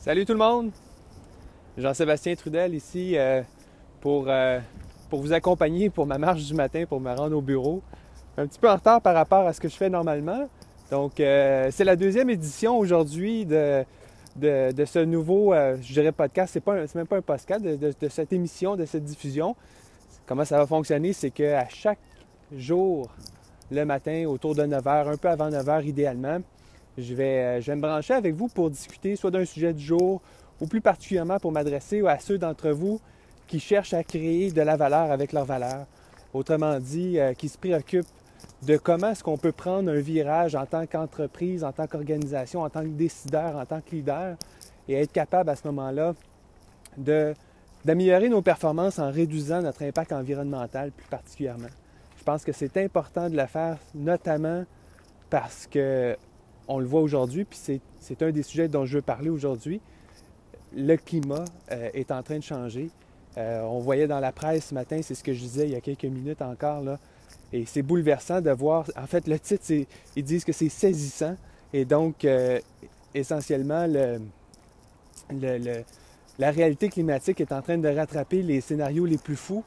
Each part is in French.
Salut tout le monde! Jean-Sébastien Trudel ici pour vous accompagner pour ma marche du matin, pour me rendre au bureau. Un petit peu en retard par rapport à ce que je fais normalement. Donc, c'est la deuxième édition aujourd'hui de ce nouveau, je dirais podcast. C'est même pas un podcast, de cette émission, de cette diffusion. Comment ça va fonctionner? C'est qu'à chaque jour, le matin, autour de 9h, un peu avant 9h idéalement, je vais me brancher avec vous pour discuter soit d'un sujet du jour ou plus particulièrement pour m'adresser à ceux d'entre vous qui cherchent à créer de la valeur avec leur valeur. Autrement dit, qui se préoccupent de comment est-ce qu'on peut prendre un virage en tant qu'entreprise, en tant qu'organisation, en tant que décideur, en tant que leader et être capable à ce moment-là d'améliorer nos performances en réduisant notre impact environnemental plus particulièrement. Je pense que c'est important de le faire, notamment parce que on le voit aujourd'hui, puis c'est un des sujets dont je veux parler aujourd'hui. Le climat est en train de changer. On voyait dans la presse ce matin, c'est ce que je disais il y a quelques minutes encore, là, et c'est bouleversant de voir. En fait, le titre, ils disent que c'est saisissant. Et donc, essentiellement, la réalité climatique est en train de rattraper les scénarios les plus fous.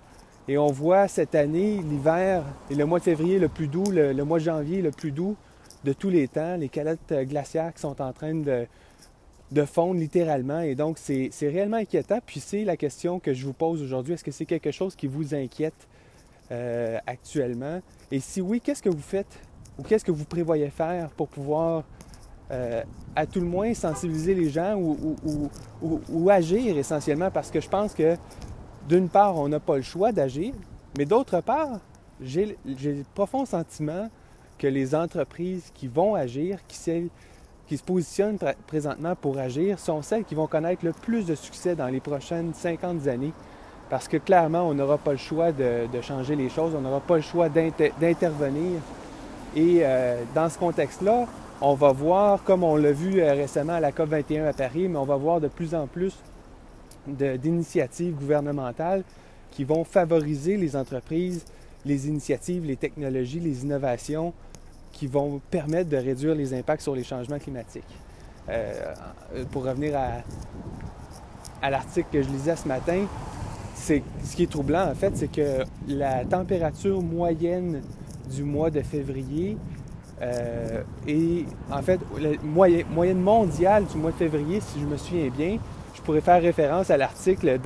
Et on voit cette année, l'hiver et le mois de février le plus doux, le mois de janvier le plus doux de tous les temps, les calottes glaciaires qui sont en train de fondre littéralement. Et donc, c'est réellement inquiétant. Puis c'est la question que je vous pose aujourd'hui. Est-ce que c'est quelque chose qui vous inquiète actuellement? Et si oui, qu'est-ce que vous faites ou qu'est-ce que vous prévoyez faire pour pouvoir, à tout le moins, sensibiliser les gens ou agir essentiellement? Parce que je pense que, d'une part, on n'a pas le choix d'agir, mais d'autre part, j'ai le profond sentiment que les entreprises qui vont agir, qui se positionnent présentement pour agir, sont celles qui vont connaître le plus de succès dans les prochaines 50 années. Parce que clairement, on n'aura pas le choix de changer les choses, on n'aura pas le choix d'intervenir. Et dans ce contexte-là, on va voir, comme on l'a vu récemment à la COP21 à Paris, mais on va voir de plus en plus d'initiatives gouvernementales qui vont favoriser les entreprises, les initiatives, les technologies, les innovations qui vont permettre de réduire les impacts sur les changements climatiques. Pour revenir à l'article que je lisais ce matin, ce qui est troublant en fait, c'est que la température moyenne du mois de février est en fait la moyenne mondiale du mois de février, si je me souviens bien. Je pourrais faire référence à l'article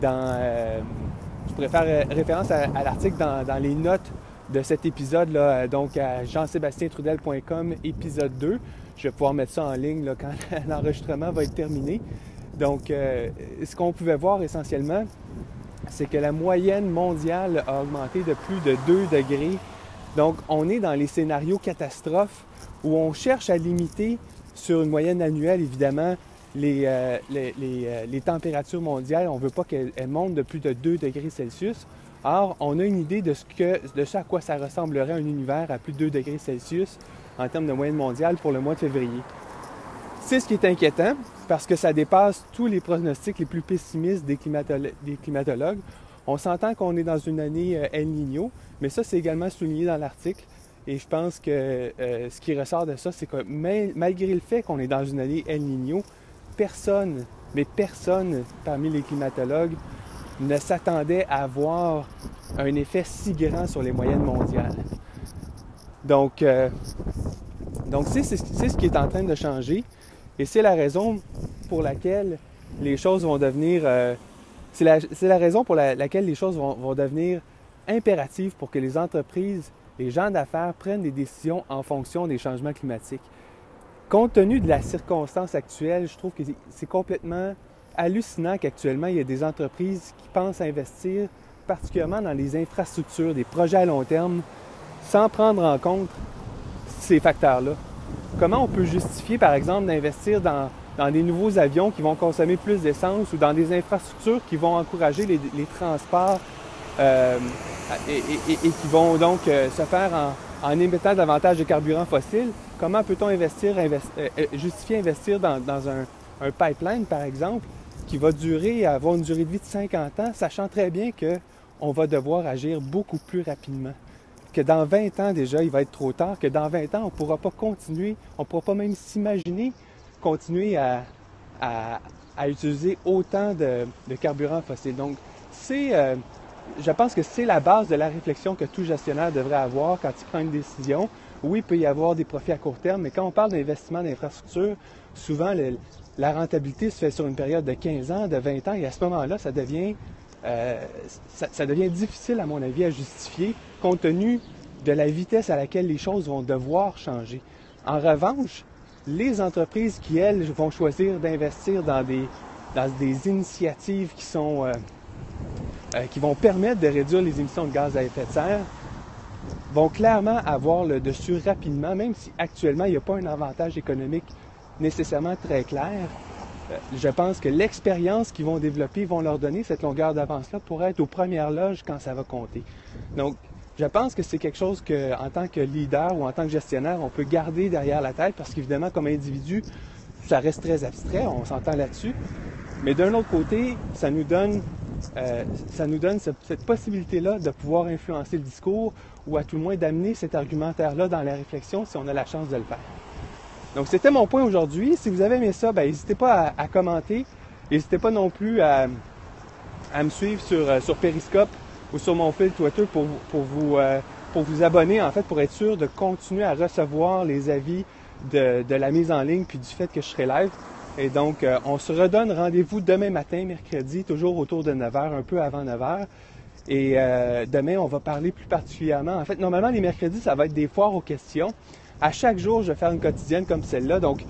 je pourrais faire référence à l'article dans les notes de cet épisode-là, donc à jeansebastientrudel.com, épisode 2. Je vais pouvoir mettre ça en ligne là, quand l'enregistrement va être terminé. Donc, ce qu'on pouvait voir essentiellement, c'est que la moyenne mondiale a augmenté de plus de 2 degrés. Donc, on est dans les scénarios catastrophes où on cherche à limiter sur une moyenne annuelle, évidemment, les températures mondiales. On ne veut pas qu'elles montent de plus de 2 degrés Celsius. Or, on a une idée de ce à quoi ça ressemblerait un univers à plus de 2 degrés Celsius en termes de moyenne mondiale pour le mois de février. C'est ce qui est inquiétant parce que ça dépasse tous les pronostics les plus pessimistes des climatologues. On s'entend qu'on est dans une année El Niño, mais ça, c'est également souligné dans l'article. Et je pense que ce qui ressort de ça, c'est que malgré le fait qu'on est dans une année El Niño, personne parmi les climatologues ne s'attendait à avoir un effet si grand sur les moyennes mondiales. Donc c'est ce qui est en train de changer et c'est la raison pour laquelle les choses vont devenir laquelle les choses vont devenir impératives pour que les entreprises, les gens d'affaires prennent des décisions en fonction des changements climatiques. Compte tenu de la circonstance actuelle, je trouve que c'est complètement hallucinant qu'actuellement, il y a des entreprises qui pensent investir particulièrement dans les infrastructures, des projets à long terme, sans prendre en compte ces facteurs-là. Comment on peut justifier, par exemple, d'investir dans des nouveaux avions qui vont consommer plus d'essence ou dans des infrastructures qui vont encourager les transports et qui vont donc se faire en émettant davantage de carburants fossiles? Comment peut-on justifier investir dans un pipeline, par exemple, qui va avoir une durée de vie de 50 ans, sachant très bien qu'on va devoir agir beaucoup plus rapidement. Que dans 20 ans déjà, il va être trop tard, que dans 20 ans, on ne pourra pas continuer, on ne pourra pas même s'imaginer continuer à à utiliser autant de carburants fossiles. Donc, je pense que c'est la base de la réflexion que tout gestionnaire devrait avoir quand il prend une décision. Oui, il peut y avoir des profits à court terme, mais quand on parle d'investissement d'infrastructure, souvent la rentabilité se fait sur une période de 15 ans, de 20 ans, et à ce moment-là, ça devient difficile, à mon avis, à justifier, compte tenu de la vitesse à laquelle les choses vont devoir changer. En revanche, les entreprises qui, elles, vont choisir d'investir dans des initiatives qui vont permettre de réduire les émissions de gaz à effet de serre, vont clairement avoir le dessus rapidement, même si actuellement il n'y a pas un avantage économique nécessairement très clair. Je pense que l'expérience qu'ils vont développer vont leur donner cette longueur d'avance-là pour être aux premières loges quand ça va compter. Donc, je pense que c'est quelque chose que, en tant que leader ou en tant que gestionnaire, on peut garder derrière la tête parce qu'évidemment, comme individu, ça reste très abstrait, on s'entend là-dessus. Mais d'un autre côté, ça nous donne cette possibilité-là de pouvoir influencer le discours ou à tout le moins d'amener cet argumentaire-là dans la réflexion si on a la chance de le faire. Donc, c'était mon point aujourd'hui. Si vous avez aimé ça, n'hésitez pas à commenter. N'hésitez pas non plus à me suivre sur Periscope ou sur mon fil Twitter pour vous abonner, en fait, pour être sûr de continuer à recevoir les avis de la mise en ligne puis du fait que je serai live. Et donc, on se redonne rendez-vous demain matin, mercredi, toujours autour de 9h, un peu avant 9h. Et demain, on va parler plus particulièrement. En fait, normalement, les mercredis, ça va être des foires aux questions. À chaque jour, je vais faire une quotidienne comme celle-là. Donc,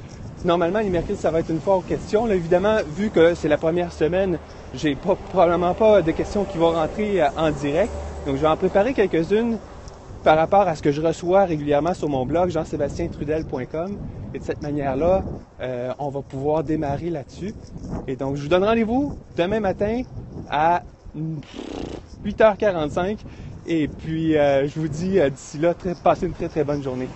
normalement, les mercredis, ça va être une foire aux questions. Là, évidemment, vu que c'est la première semaine, j'ai probablement pas de questions qui vont rentrer en direct. Donc, je vais en préparer quelques-unes par rapport à ce que je reçois régulièrement sur mon blog, jean-sébastien-trudel.com. Et de cette manière-là, on va pouvoir démarrer là-dessus. Et donc, je vous donne rendez-vous demain matin à 8h45. Et puis, je vous dis d'ici là, passez une très, très bonne journée.